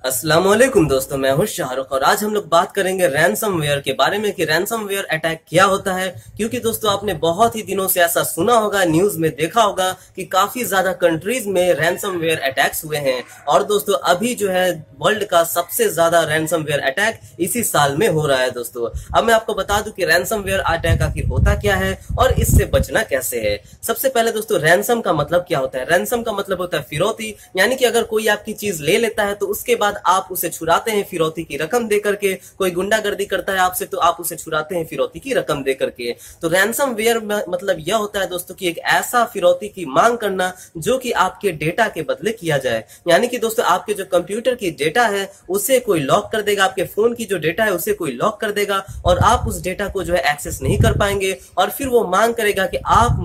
अस्सलामुअलैकुम दोस्तों, मैं हूं शाहरुख और आज हम लोग बात करेंगे रैनसमवेयर के बारे में कि रैनसमवेयर अटैक क्या होता है। क्योंकि दोस्तों आपने बहुत ही दिनों से ऐसा सुना होगा, न्यूज में देखा होगा कि काफी ज्यादा कंट्रीज में रैनसमवेयर अटैक्स हुए हैं। और दोस्तों अभी जो है वर्ल्ड का सबसे ज्यादा रैनसमवेयर अटैक इसी साल में हो रहा है। दोस्तों अब मैं आपको बता दूं कि रैनसमवेयर अटैक आखिर होता क्या है और इससे बचना कैसे है। सबसे पहले दोस्तों रैनसम का मतलब क्या होता है। रैनसम का मतलब होता है फिरौती, यानी कि अगर कोई आपकी चीज ले लेता है तो उसके बाद आप उसे छुराते हैं फिरौती की रकम दे करके। कोई गुंडागर्दी करता है आपसे तो आप उसे छुराते हैं फिरौती की रकम दे करके। तो रैनसमवेयर मतलब यह होता है दोस्तों कि एक ऐसा फिरौती की मांग करना जो कि आपके डेटा के बदले किया जाए। यानी कि दोस्तों आपके जो कंप्यूटर की डेटा है उसे कोई लॉक कर देगा, आपके फोन की जो डेटा है उसे कोई लॉक कर देगा और आप उस डेटा को जो है एक्सेस नहीं कर पाएंगे। और फिर वो मांग करेगा कि आप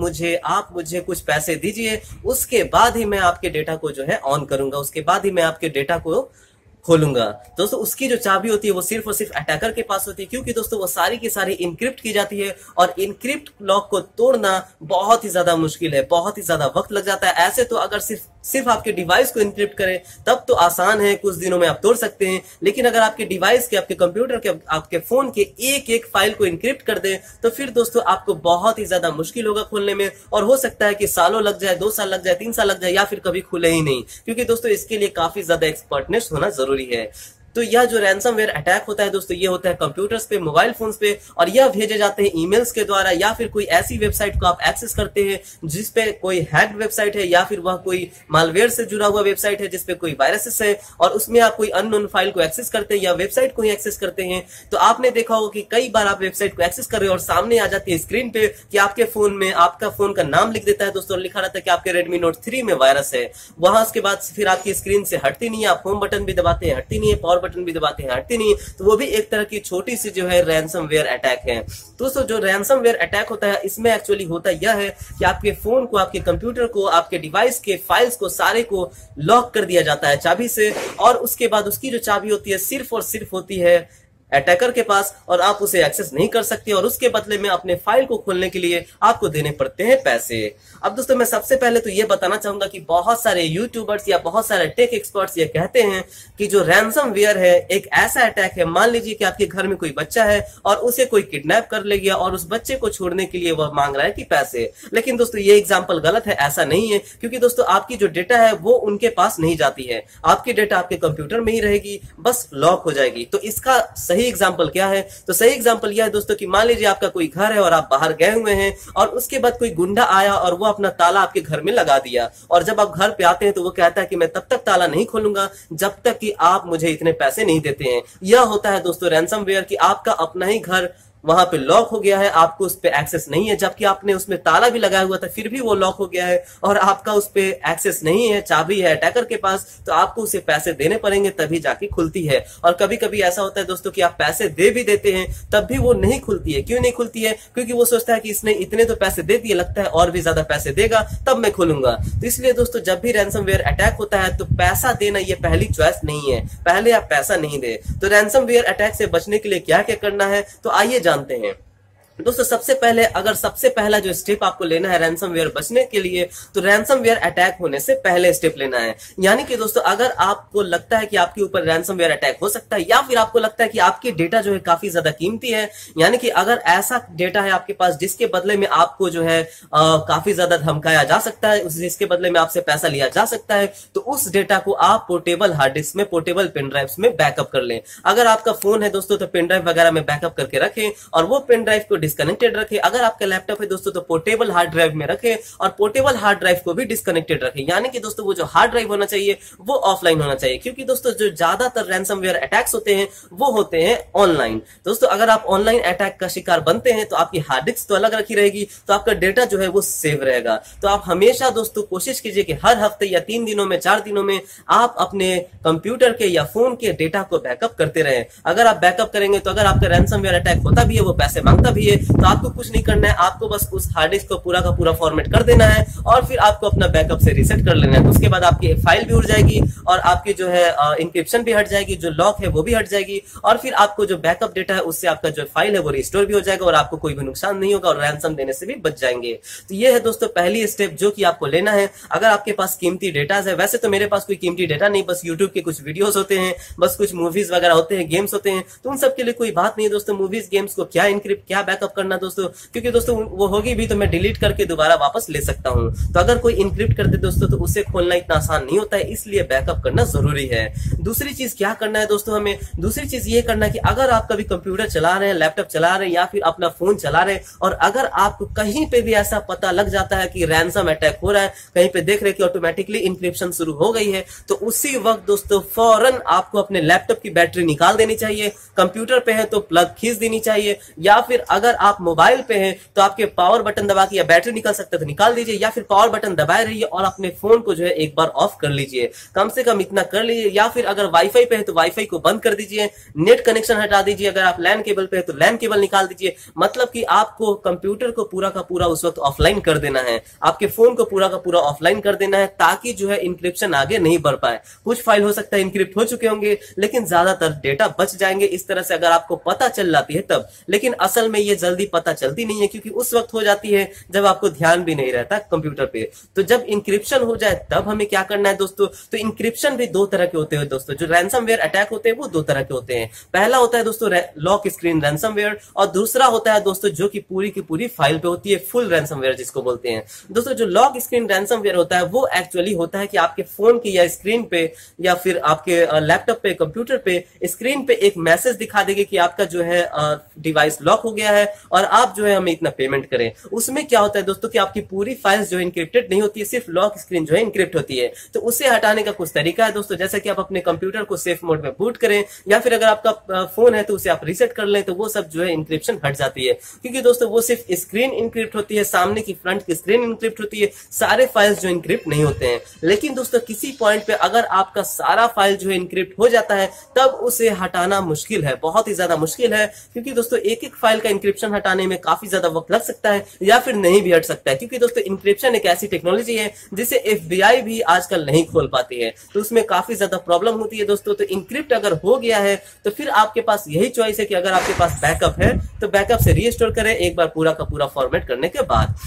मुझे कुछ पैसे दीजिए, उसके बाद ही मैं आपके डेटा को जो है ऑन करूंगा, उसके बाद ही मैं आपके डेटा को खोलूंगा। दोस्तों उसकी जो चाबी होती है वो सिर्फ और सिर्फ अटैकर के पास होती है, क्योंकि दोस्तों वो सारी की सारी इनक्रिप्ट की जाती है और इनक्रिप्ट लॉक को तोड़ना बहुत ही ज्यादा मुश्किल है, बहुत ही ज्यादा वक्त लग जाता है। ऐसे तो अगर सिर्फ आपके डिवाइस को इनक्रिप्ट करें तब तो आसान है, कुछ दिनों में आप तोड़ सकते हैं। लेकिन अगर आपके डिवाइस के, आपके कंप्यूटर के, आपके फोन के एक एक फाइल को इनक्रिप्ट कर दे तो फिर दोस्तों आपको बहुत ही ज्यादा मुश्किल होगा खोलने में। और हो सकता है कि सालों लग जाए, 2 साल लग जाए, 3 साल लग जाए, या फिर कभी खुले ही नहीं, क्योंकि दोस्तों इसके लिए काफी ज्यादा एक्सपर्टनेस होना जरूरी है। तो यह जो रैनसमवेयर अटैक होता है दोस्तों, ये होता है कंप्यूटर्स पे, मोबाइल फोन्स पे, और यह भेजे जाते हैं ईमेल्स के द्वारा, या फिर कोई ऐसी वेबसाइट को आप एक्सेस करते हैं जिसपे कोई हैक्ड वेबसाइट है, या फिर वह कोई मालवेयर से जुड़ा हुआ वेबसाइट है जिसपे कोई वायरसेस है, और उसमें आप कोई अननोन फाइल को एक्सेस करते हैं या वेबसाइट को ही एक्सेस करते हैं। तो आपने देखा होगा कि कई बार आप वेबसाइट को एक्सेस कर रहे हो और सामने आ जाती है स्क्रीन पे कि आपके फोन में आपका फोन का नाम लिख देता है दोस्तों, लिखा रहता है कि आपके Redmi Note 3 में वायरस है। वहां उसके बाद फिर आपकी स्क्रीन से हटती नहीं है, आप होम बटन भी दबाते हैं हटती नहीं है, पावर बटन भी दबाते हैं नहीं, तो वो भी एक तरह की छोटी सी जो है रैनसमवेयर अटैक है। दोस्तों जो रैनसमवेयर अटैक होता है इसमें एक्चुअली होता यह है कि आपके फोन को, आपके कंप्यूटर को, आपके डिवाइस के फाइल्स को सारे को लॉक कर दिया जाता है चाबी से, और उसके बाद उसकी जो चाबी होती है सिर्फ और सिर्फ होती है अटैकर के पास, और आप उसे एक्सेस नहीं कर सकते, और उसके बदले में अपने फाइल को खोलने के लिए आपको देने पड़ते हैं पैसे। अब दोस्तों मैं सबसे पहले तो ये बताना चाहूंगा कि बहुत सारे यूट्यूबर्स या बहुत सारे टेक एक्सपर्ट्स ये कहते हैं कि जो रैनसमवेयर है एक ऐसा अटैक है। मान लीजिए कि आपके घर में कोई बच्चा है और उसे कोई किडनैप कर ले गया और उस बच्चे को छोड़ने के लिए वह मांग रहा है कि पैसे। लेकिन दोस्तों ये एग्जाम्पल गलत है, ऐसा नहीं है, क्योंकि दोस्तों आपकी जो डेटा है वो उनके पास नहीं जाती है, आपकी डेटा आपके कंप्यूटर में ही रहेगी, बस लॉक हो जाएगी। तो इसका सही एग्जांपल क्या है? तो सही एग्जांपल यह है दोस्तों कि मान लीजिए आपका कोई घर है और आप बाहर गए हुए हैं और उसके बाद कोई गुंडा आया और वो अपना ताला आपके घर में लगा दिया, और जब आप घर पे आते हैं तो वो कहता है कि मैं तब तक ताला नहीं खोलूंगा जब तक कि आप मुझे इतने पैसे नहीं देते हैं। यह होता है दोस्तों रैनसमवेयर कि आपका अपना ही घर वहां पे लॉक हो गया है, आपको उस पे एक्सेस नहीं है, जबकि आपने उसमें ताला भी लगाया हुआ था फिर भी वो लॉक हो गया है और आपका उस पे एक्सेस नहीं है, चाबी है अटैकर के पास, तो आपको उसे पैसे देने पड़ेंगे तभी जाके खुलती है। और कभी कभी ऐसा होता है दोस्तों कि आप पैसे दे भी देते हैं तब भी वो नहीं खुलती है। क्यों नहीं खुलती है? क्योंकि वो सोचता है कि इसने इतने तो पैसे दे दिए, लगता है और भी ज्यादा पैसे देगा तब मैं खोलूंगा। तो इसलिए दोस्तों जब भी रैनसमवेयर अटैक होता है तो पैसा देना ये पहली चॉइस नहीं है, पहले आप पैसा नहीं दे। तो रैनसमवेयर अटैक से बचने के लिए क्या क्या करना है तो आइए जानते हैं। दोस्तों सबसे पहला जो स्टेप आपको लेना है रैनसमवेयर बचने के लिए, तो रैनसमवेयर अटैक होने से पहले स्टेप लेना है। यानी कि दोस्तों अगर आपको लगता है कि आपके ऊपर रैनसमवेयर अटैक हो सकता है, या फिर आपको लगता है कि आपकी डेटा जो है काफी ज्यादा कीमती है, यानी कि अगर ऐसा डेटा है आपके पास जिसके बदले में आपको जो है काफी ज्यादा धमकाया जा सकता है, जिसके बदले में आपसे पैसा लिया जा सकता है, तो उस डेटा को आप पोर्टेबल हार्ड डिस्क में, पोर्टेबल पेन ड्राइव्स में बैकअप कर लें। अगर आपका फोन है दोस्तों तो पेन ड्राइव वगैरह में बैकअप करके रखें और वो पेन ड्राइव को डिस्कनेक्टेड रखें। अगर आपका लैपटॉप है दोस्तों तो पोर्टेबल हार्ड ड्राइव में रखें और पोर्टेबल हार्ड ड्राइव को भी डिस्कनेक्टेड रखें। यानी कि दोस्तों वो जो हार्ड ड्राइव होना चाहिए वो ऑफलाइन होना चाहिए, क्योंकि दोस्तों जो ज्यादातर रैनसमवेयर अटैक्स होते हैं वो होते हैं ऑनलाइन। दोस्तों अगर आप ऑनलाइन अटैक का शिकार बनते हैं तो आपकी हार्ड डिस्क तो अलग रखी रहेगी, तो आपका डेटा जो है वो सेव रहेगा। तो आप हमेशा दोस्तों कोशिश कीजिए कि हर हफ्ते या 3 दिनों में, 4 दिनों में आप अपने कंप्यूटर के या फोन के डेटा को बैकअप करते रहें। अगर आप बैकअप करेंगे तो अगर आपका रैनसमवेयर अटैक होता भी है, वो पैसे मांगता भी है, चाहिए, तो आपको कुछ नहीं करना है, आपको बस उस हार्ड डिस्क को पूरा का पूरा फॉर्मेट कर देना है और फिर आपको अपना बैकअप से रीसेट कर लेना है। तो उसके बाद आपकी फाइल भी उड़ जाएगी और आपकी जो है इंक्रिप्शन भी हट जाएगी, जो लॉक है वो भी हट जाएगी और फिर आपको जो बैकअप डेटा है उससे आपका जो फाइल है वो रिस्टोर भी हो जाएगा और आपको कोई भी नुकसान नहीं होगा और रैंसम देने से भी बच जाएंगे। तो ये है दोस्तों पहली स्टेप जो कि आपको लेना है अगर आपके पास कीमती डेटा है। वैसे तो मेरे पास कोई कीमती डेटा नहीं, बस यूट्यूब के कुछ वीडियोस होते हैं, बस कुछ मूवीज वगैरह होते हैं, गेम्स होते हैं, तो उन सब के लिए कोई बात नहीं है दोस्तों। मूवीज गेम्स को क्या इनक्रिप्ट क्या बैकअप करना दोस्तों, क्योंकि दोस्तों वो होगी भी तो मैं डिलीट करके दोबारा वापस ले सकता हूं। तो अगर कोई इनक्रिप्ट कर दे दोस्तों तो उसे खोलना इतना आसान नहीं होता है, इसलिए बैकअप करना जरूरी है। दूसरी चीज क्या करना है दोस्तों, हमें दूसरी चीज ये करना है कि अगर आप कभी कंप्यूटर चला रहे हैं, लैपटॉप चला रहे हैं या फिर अपना फोन चला रहे हैं और अगर आपको कहीं पे भी ऐसा पता लग जाता है कि रैंसम अटैक हो रहा है, कहीं पे देख रहे कि ऑटोमेटिकली इंक्रिप्शन शुरू हो गई है, तो उसी वक्त दोस्तों फौरन आपको अपने लैपटॉप की बैटरी निकाल देनी चाहिए। कंप्यूटर पे है तो प्लग खींच देनी चाहिए, या फिर अगर आप मोबाइल पे हैं तो आपके पावर बटन दबा के या बैटरी निकल सकता है तो निकाल दीजिए, या फिर पावर बटन दबाए रहिए और अपने फोन को जो है एक बार ऑफ कर लीजिए। कम से कम इतना कर लीजिए। या फिर अगर वाईफाई पे है तो वाईफाई को बंद कर दीजिए, नेट कनेक्शन हटा दीजिए। अगर आप लैन केबल पे है तो लैन केबल निकाल दीजिए। मतलब कि आपको कंप्यूटर को पूरा का पूरा उस वक्त ऑफलाइन कर देना है, आपके फोन को पूरा का पूरा ऑफलाइन कर देना है, ताकि जो है इंक्रिप्शन आगे नहीं बढ़ पाए। कुछ फाइल हो सकता है इंक्रिप्ट हो चुके होंगे लेकिन ज्यादातर डेटा बच जाएंगे इस तरह से, अगर आपको पता चल जाती है तब। लेकिन असल में ये जल्दी पता चलती नहीं है, क्योंकि उस वक्त हो जाती है जब आपको ध्यान भी नहीं रहता कंप्यूटर पे। तो जब इंक्रिप्शन हो जाए तब हमें क्या करना है दोस्तों, तो इंक्रिप्शन भी दो तरह के होते हैं दोस्तों। जो रैंसमवेयर अटैक होते हैं वो दो तरह के होते हैं। पहला होता है दोस्तों लॉक स्क्रीन रैंसमवेयर और दूसरा होता है दोस्तों जो कि पूरी की पूरी फाइल पे होती है, फुल रैंसमवेयर जिसको बोलते हैं। दोस्तों जो लॉक स्क्रीन रैंसमवेयर होता है वो एक्चुअली होता है कि आपके फोन की या स्क्रीन पे या फिर आपके लैपटॉप पे, कंप्यूटर पे स्क्रीन पे एक मैसेज दिखा देगी कि आपका जो है डिवाइस लॉक हो गया है और आप जो है हमें इतना पेमेंट करें। उसमें क्या होता है दोस्तों कि आपकी पूरी फाइल्स जो इंक्रिप्टेड नहीं होती है, सिर्फ लॉक स्क्रीन जो है इंक्रिप्ट होती है। तो उसे हटाने का कुछ तरीका है दोस्तों, जैसे कि आप अपने कंप्यूटर को सेफ मोड में बूट करें या फिर अगर आपका फोन है तो उसे आप रीसेट कर लें, तो वो सब जो है इंक्रिप्शन हट जाती है। क्योंकि दोस्तों वो सिर्फ स्क्रीन इंक्रिप्ट होती है, सामने की फ्रंट की स्क्रीन इंक्रिप्ट होती है, सारे फाइल्स जो इंक्रिप्ट नहीं होते हैं। लेकिन दोस्तों किसी पॉइंट पे अगर आपका सारा फाइल जो है इंक्रिप्ट हो जाता है तब उसे हटाना मुश्किल है, बहुत ही ज्यादा मुश्किल है। क्योंकि दोस्तों एक एक फाइल का इंक्रिप्शन हटाने में काफी ज्यादा वक्त लग सकता है या फिर नहीं भी हट सकता है। क्योंकि दोस्तों इंक्रिप्शन एक ऐसी टेक्नोलॉजी है जिसे FBI भी आजकल नहीं खोल पाती है, तो उसमें काफी ज्यादा प्रॉब्लम होती है दोस्तों। तो इंक्रिप्ट अगर हो गया है तो फिर आपके पास यही चॉइस है कि अगर आपके पास बैकअप है तो बैकअप से रीस्टोर करें एक बार पूरा का पूरा फॉर्मेट करने के बाद।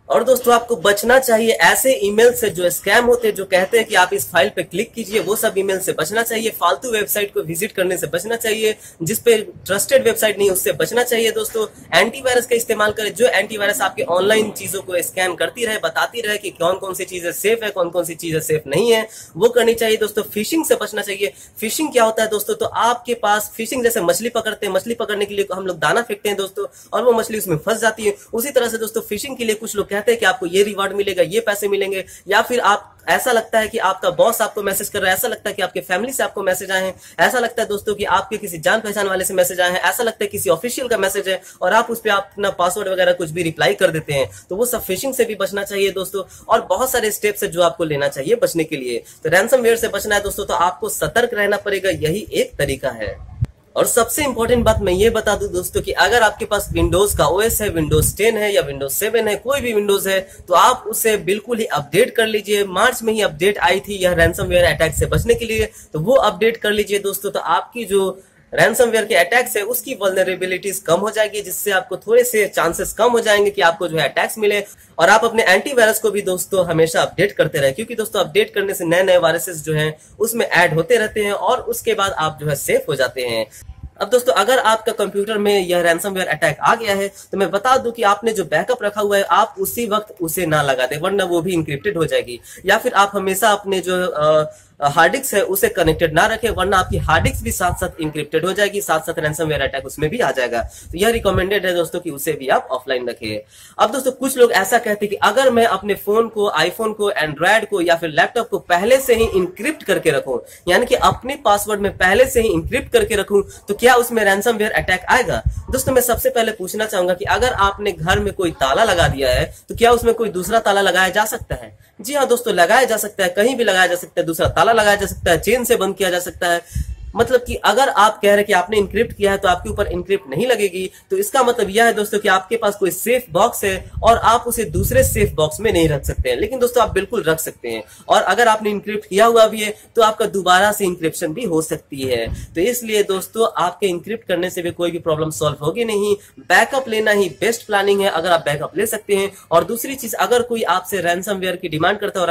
और दोस्तों आपको बचना चाहिए ऐसे ईमेल से जो स्कैम होते हैं, जो कहते हैं कि आप इस फाइल पे क्लिक कीजिए, वो सब ईमेल से बचना चाहिए। फालतू वेबसाइट को विजिट करने से बचना चाहिए, जिस पे ट्रस्टेड वेबसाइट नहीं उससे बचना चाहिए दोस्तों। एंटीवायरस का इस्तेमाल करें, जो एंटीवायरस आपके ऑनलाइन चीजों को स्कैन करती रहे, बताती रहे कि कौन कौन सी चीजें सेफ है, कौन कौन सी चीजें सेफ नहीं है, वो करनी चाहिए दोस्तों। फिशिंग से बचना चाहिए। फिशिंग क्या होता है दोस्तों, तो आपके पास फिशिंग जैसे मछली पकड़ते हैं, मछली पकड़ने के लिए हम लोग दाना फेंकते हैं दोस्तों और वो मछली उसमें फंस जाती है। उसी तरह से दोस्तों फिशिंग के लिए कुछ लोग कहते हैं कि आपको ये रिवार्ड मिलेगा, ये पैसे मिलेंगे, या फिर आप ऐसा लगता है कि आपका बॉस आपको मैसेज कर रहा है, ऐसा लगता है कि आपके फैमिली से आपको मैसेज आए हैं, ऐसा लगता है दोस्तों कि आपके किसी जान पहचान वाले से मैसेज आए हैं, ऐसा लगता है किसी ऑफिशियल का मैसेज है और आप उस पर अपना पासवर्ड वगैरह कुछ भी रिप्लाई कर देते हैं। तो वो सब फिशिंग से भी बचना चाहिए दोस्तों। और बहुत सारे स्टेप्स है जो आपको लेना चाहिए बचने के लिए। तो रैंसमवेयर से बचना है दोस्तों तो आपको सतर्क रहना पड़ेगा, यही एक तरीका है। और सबसे इंपॉर्टेंट बात मैं ये बता दूं दोस्तों कि अगर आपके पास विंडोज का ओएस है, विंडोज 10 है या विंडोज 7 है, कोई भी विंडोज है, तो आप उसे बिल्कुल ही अपडेट कर लीजिए। मार्च में ही अपडेट आई थी यह रैंसमवेयर अटैक से बचने के लिए, तो वो अपडेट कर लीजिए दोस्तों। तो आपकी जो रैंसमवेयर के अटैक्स है उसकी वल्नरेबिलिटीज कम हो जाएगी, जिससे आपको थोड़े से चांसेस कम हो जाएंगे कि आपको जो है अटैक्स मिले। और आप अपने एंटीवायरस को भी दोस्तों हमेशा अपडेट करते रहे, क्योंकि दोस्तों अपडेट करने से नए नए वायरसेस जो हैं उसमें ऐड होते रहते हैं और उसके बाद आप जो है सेफ हो जाते हैं। अब दोस्तों अगर आपका कंप्यूटर में यह रैंसमवेयर अटैक आ गया है तो मैं बता दूं कि आपने जो बैकअप रखा हुआ है आप उसी वक्त उसे ना लगा दें, वरना वो भी इंक्रिप्टेड हो जाएगी। या फिर आप हमेशा अपने जो हार्ड डिस्क है उसे कनेक्टेड ना रखें, वरना आपकी हार्ड डिस्क भी साथ साथ इंक्रिप्टेड हो जाएगी, साथ साथ रैंसमवेयर अटैक उसमें भी आ जाएगा। तो यह रिकमेंडेड है दोस्तों कि उसे भी आप ऑफलाइन रखें। अब दोस्तों कुछ लोग ऐसा कहते हैं कि अगर मैं अपने फोन को, आईफोन को, एंड्रॉयड को या फिर लैपटॉप को पहले से ही इंक्रिप्ट करके रखूं, यानी कि अपने पासवर्ड में पहले से ही इंक्रिप्ट करके रखूं, तो क्या उसमें रैंसमवेयर अटैक आएगा? दोस्तों मैं सबसे पहले पूछना चाहूंगा कि अगर आपने घर में कोई ताला लगा दिया है तो क्या उसमें कोई दूसरा ताला लगाया जा सकता है? जी हाँ दोस्तों, लगाया जा सकता है, कहीं भी लगाया जा सकता है, दूसरा ताला लगाया जा सकता है, चेन से बंद किया जा सकता है। मतलब कि अगर आप कह रहे हैं कि आपने इंक्रिप्ट किया है तो आपके ऊपर इंक्रिप्ट नहीं लगेगी, तो इसका मतलब यह है दोस्तों कि आपके पास कोई सेफ बॉक्स है और आप उसे दूसरे सेफ बॉक्स में नहीं रख सकते हैं। लेकिन दोस्तों आप बिल्कुल रख सकते हैं, और अगर आपने इंक्रिप्ट किया हुआ भी है तो आपका दोबारा से इंक्रिप्शन भी हो सकती है। तो इसलिए दोस्तों आपके इंक्रिप्ट करने से भी कोई भी प्रॉब्लम सॉल्व होगी नहीं। बैकअप लेना ही बेस्ट प्लानिंग है, अगर आप बैकअप ले सकते हैं। और दूसरी चीज, अगर कोई आपसे रैंसमवेयर की डिमांड करता है और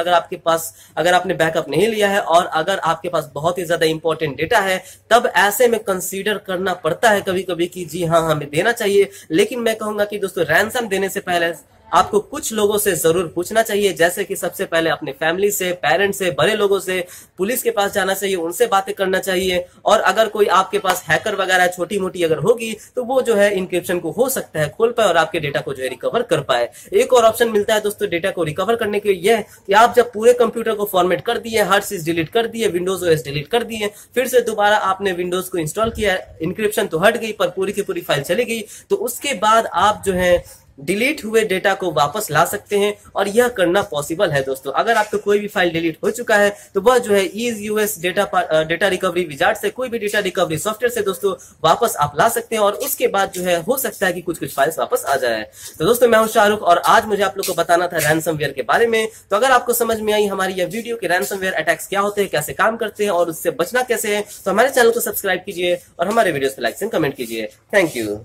अगर आपने बैकअप नहीं लिया है और अगर आपके पास बहुत ही ज्यादा इंपॉर्टेंट डेटा है, तब ऐसे में कंसीडर करना पड़ता है कभी कभी कि जी हाँ, हमें देना चाहिए। लेकिन मैं कहूंगा कि दोस्तों रैंसम देने से पहले आपको कुछ लोगों से जरूर पूछना चाहिए, जैसे कि सबसे पहले अपने फैमिली से, पेरेंट्स से, बड़े लोगों से, पुलिस के पास जाना चाहिए, उनसे बातें करना चाहिए। और अगर कोई आपके पास हैकर वगैरह छोटी मोटी अगर होगी तो वो जो है इंक्रिप्शन को हो सकता है खोल पाए और आपके डेटा को जो है रिकवर कर पाए। एक और ऑप्शन मिलता है दोस्तों डेटा को रिकवर करने के लिए, कि आप जब पूरे कंप्यूटर को फॉर्मेट कर दिए, हर चीज डिलीट कर दिए, विंडोज ओएस डिलीट कर दिए, फिर से दोबारा आपने विंडोज को इंस्टॉल किया, इंक्रिप्शन तो हट गई पर पूरी की पूरी फाइल चली गई, तो उसके बाद आप जो है डिलीट हुए डेटा को वापस ला सकते हैं। और यह करना पॉसिबल है दोस्तों। अगर आपका कोई भी फाइल डिलीट हो चुका है तो वह जो है ईज़ डेटा रिकवरी विजार्ड से, कोई भी डेटा रिकवरी सॉफ्टवेयर से दोस्तों वापस आप ला सकते हैं, और उसके बाद जो है हो सकता है कि कुछ फाइल्स वापस आ जाए। तो दोस्तों मैं हूं शाहरुख, और आज मुझे आप लोग को बताना था रैंसमवेयर के बारे में। तो अगर आपको समझ में आई हमारी यह वीडियो कि रैंसमवेयर अटैक्स क्या होते हैं, कैसे काम करते हैं और उससे बचना कैसे है, तो हमारे चैनल को सब्सक्राइब कीजिए और हमारे वीडियोस पे लाइक एंड कमेंट कीजिए। Thank you.